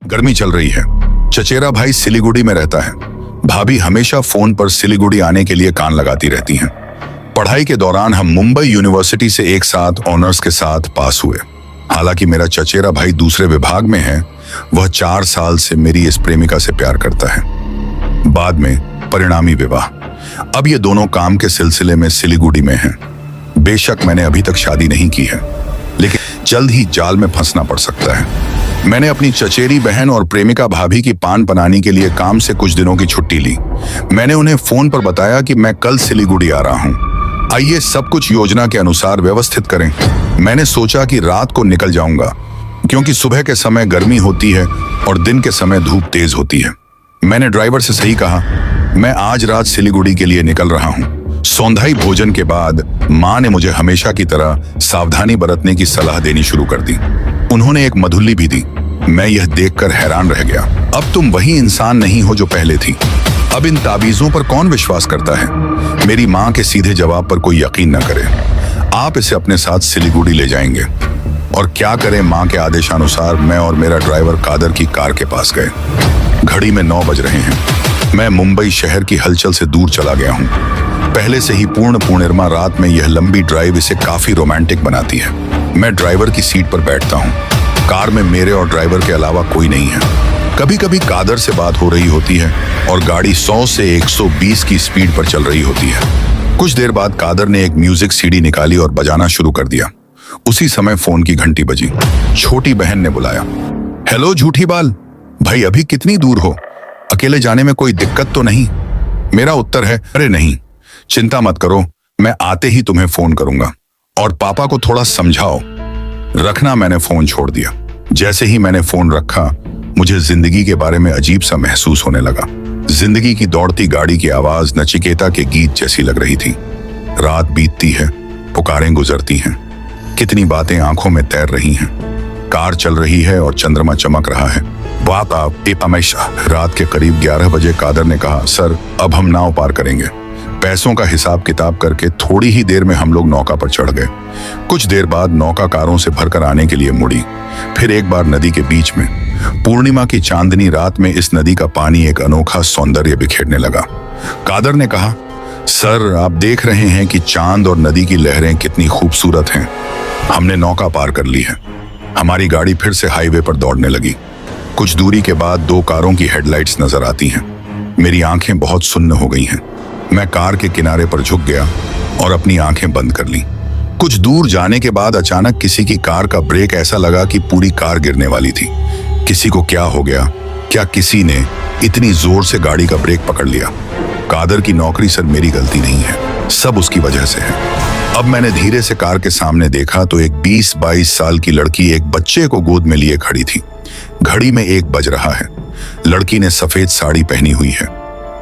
गर्मी चल रही है। चचेरा भाई सिलीगुड़ी में रहता है। भाभी हमेशा फोन पर सिलीगुड़ी आने के लिए कान लगाती रहती हैं। पढ़ाई के दौरान हम मुंबई यूनिवर्सिटी से एक साथ ऑनर्स के साथ पास हुए। हालांकि मेरा चचेरा भाई दूसरे विभाग में है, वह 4 साल से मेरी इस प्रेमिका से प्यार करता है। बाद में परिणामी विवाह। अब ये दोनों काम के सिलसिले में सिलीगुड़ी में हैं। बेशक मैंने अभी तक शादी नहीं की है, लेकिन जल्द ही जाल में फंसना पड़ सकता है। मैंने अपनी चचेरी बहन और प्रेमिका भाभी की पान बनाने के लिए काम से कुछ दिनों की छुट्टी ली। मैंने उन्हें फोन पर बताया कि मैं कल सिलीगुड़ी आ रहा हूँ। आइए सब कुछ योजना के अनुसार व्यवस्थित करें। मैंने सोचा कि रात को निकल जाऊंगा, क्योंकि सुबह के समय गर्मी होती है और दिन के समय धूप तेज होती है। मैंने ड्राइवर से सही कहा, मैं आज रात सिलीगुड़ी के लिए निकल रहा हूँ। सौंधाई भोजन के बाद माँ ने मुझे हमेशा की तरह सावधानी बरतने की सलाह देनी शुरू कर दी। उन्होंने एक मधुल्ली भी दी। मैं यह देखकर हैरान रह गया। अब तुम वही इंसान नहीं हो जो पहले थी। अब इन ताबीजों पर कौन विश्वास करता है? मेरी माँ के सीधे जवाब पर कोई यकीन न करे। आप इसे अपने साथ सिलीगुड़ी ले जाएंगे। और क्या करें, माँ के आदेशानुसार मैं और मेरा ड्राइवर कादर की कार के पास गए। घड़ी में 9 बज रहे हैं। मैं मुंबई शहर की हलचल से दूर चला गया हूँ। पहले से ही पूर्णिमा रात में यह लंबी ड्राइव इसे काफी रोमांटिक बनाती है। मैं ड्राइवर की सीट पर बैठता हूँ। कार में मेरे और ड्राइवर के अलावा कोई नहीं है। कभी कभी कादर से बात हो रही होती है और गाड़ी 100 से 120 की स्पीड पर चल रही होती है। कुछ देर बाद कादर ने एक म्यूजिक सीडी निकाली और बजाना शुरू कर दिया। उसी समय फोन की घंटी बजी। छोटी बहन ने बुलाया, हेलो झूठी बाल, भाई अभी कितनी दूर हो? अकेले जाने में कोई दिक्कत तो नहीं? मेरा उत्तर है, अरे नहीं, चिंता मत करो, मैं आते ही तुम्हें फोन करूंगा। और पापा को थोड़ा समझाओ। रखना। मैंने फोन छोड़ दिया। जैसे ही मैंने फोन रखा, मुझे जिंदगी के बारे में अजीब सा महसूस होने लगा। जिंदगी की दौड़ती गाड़ी की आवाज नचिकेता के गीत जैसी लग रही थी। रात बीतती है, पुकारें गुजरती हैं, कितनी बातें आंखों में तैर रही हैं। कार चल रही है और चंद्रमा चमक रहा है। बात आप हमेशा। रात के करीब 11 बजे कादर ने कहा, सर अब हम नाव पार करेंगे। पैसों का हिसाब किताब करके थोड़ी ही देर में हम लोग नौका पर चढ़ गए। कुछ देर बाद नौका कारों से भरकर आने के लिए मुड़ी। फिर एक बार नदी के बीच में पूर्णिमा की चांदनी रात में इस नदी का पानी एक अनोखा सौंदर्य बिखेरने लगा। कादर ने कहा, सर आप देख रहे हैं कि चांद और नदी की लहरें कितनी खूबसूरत हैं। हमने नौका पार कर ली है। हमारी गाड़ी फिर से हाईवे पर दौड़ने लगी। कुछ दूरी के बाद 2 कारों की हेडलाइट्स नजर आती हैं। मेरी आंखें बहुत सुन्न हो गई हैं। मैं कार के किनारे पर झुक गया और अपनी आंखें बंद कर ली। कुछ दूर जाने के बाद अचानक किसी की कार का ब्रेक ऐसा लगा कि पूरी कार गिरने वाली थी। किसी को क्या हो गया? क्या किसी ने इतनी जोर से गाड़ी का ब्रेक पकड़ लिया? कादर की नौकरी सर मेरी गलती नहीं है, सब उसकी वजह से है। अब मैंने धीरे से कार के सामने देखा तो एक 20-22 साल की लड़की एक बच्चे को गोद में लिए खड़ी थी। घड़ी में 1 बज रहा है। लड़की ने सफेद साड़ी पहनी हुई है।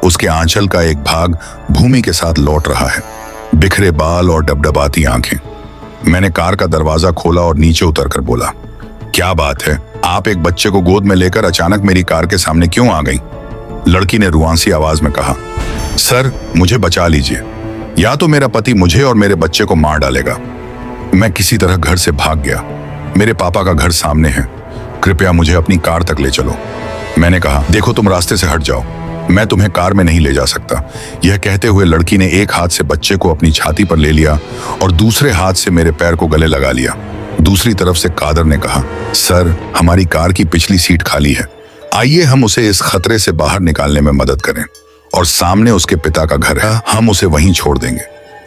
उसके आंचल का एक भाग भूमि के साथ लौट रहा है। बिखरे बाल और डबडबाती आंखें। मैंने कार का दरवाजा खोला और नीचे उतरकर बोला, क्या बात है, आप एक बच्चे को गोद में लेकर अचानक मेरी कार के सामने क्यों आ गई? लड़की ने रुआंसी आवाज में कहा, सर मुझे बचा लीजिए, या तो मेरा पति मुझे और मेरे बच्चे को मार डालेगा। मैं किसी तरह घर से भाग गया। मेरे पापा का घर सामने है, कृपया मुझे अपनी कार तक ले चलो। मैंने कहा, देखो तुम रास्ते से हट जाओ, मैं तुम्हें कार में नहीं ले जा सकता। यह कहते हुए लड़की ने एक हाथ से बच्चे को अपनी छाती पर ले लिया और दूसरे हाथ से मेरे पैर को गले लगा लिया। दूसरी तरफ से कादर ने कहा, सर हमारी कार की पिछली सीट खाली है, आइए हम उसे इस खतरे से बाहर निकालने में मदद करें, और सामने उसके पिता का घर है, हम उसे वहीं छोड़ देंगे।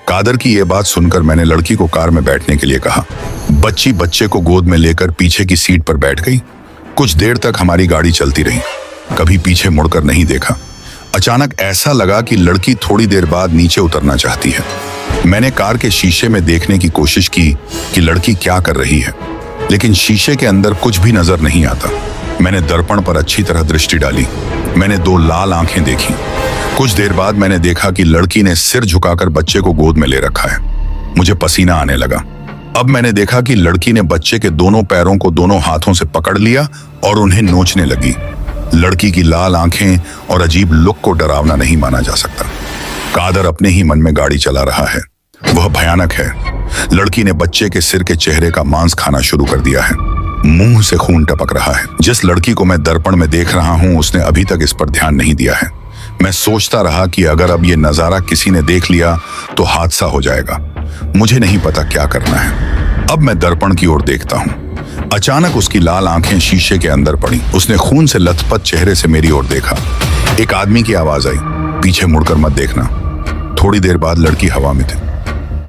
कादर की यह बात सुनकर मैंने लड़की को कार में बैठने के लिए कहा। बच्ची बच्चे को गोद में लेकर पीछे की सीट पर बैठ गई। कुछ देर तक हमारी गाड़ी चलती रही, कभी पीछे मुड़कर नहीं देखा। अचानक ऐसा लगा कि लड़की थोड़ी देर बाद नीचे उतरना चाहती है। मैंने कार के शीशे में देखने की कोशिश की कि लड़की क्या कर रही है, लेकिन शीशे के अंदर कुछ भी नजर नहीं आता। मैंने दर्पण पर अच्छी तरह दृष्टि डाली। मैंने 2 लाल आंखें देखी। कुछ देर बाद मैंने देखा कि लड़की ने सिर झुकाकर बच्चे को गोद में ले रखा है। मुझे पसीना आने लगा। अब मैंने देखा कि लड़की ने बच्चे के दोनों पैरों को दोनों हाथों से पकड़ लिया और उन्हें नोचने लगी। लड़की की लाल आंखें और अजीब लुक को डरावना नहीं माना जा सकता। कादर अपने ही मन में गाड़ी चला रहा है, वह भयानक है। लड़की ने बच्चे के सिर के चेहरे का मांस खाना शुरू कर दिया है। मुंह से खून टपक रहा है। जिस लड़की को मैं दर्पण में देख रहा हूं उसने अभी तक इस पर ध्यान नहीं दिया है। मैं सोचता रहा कि अगर अब ये नजारा किसी ने देख लिया तो हादसा हो जाएगा। मुझे नहीं पता क्या करना है। अब मैं दर्पण की ओर देखता हूं। अचानक उसकी लाल आंखें शीशे के अंदर पड़ी। उसने खून से लथपथ चेहरे से मेरी ओर देखा। एक आदमी की आवाज आई, पीछे मुड़कर मत देखना। थोड़ी देर बाद लड़की हवा में थी।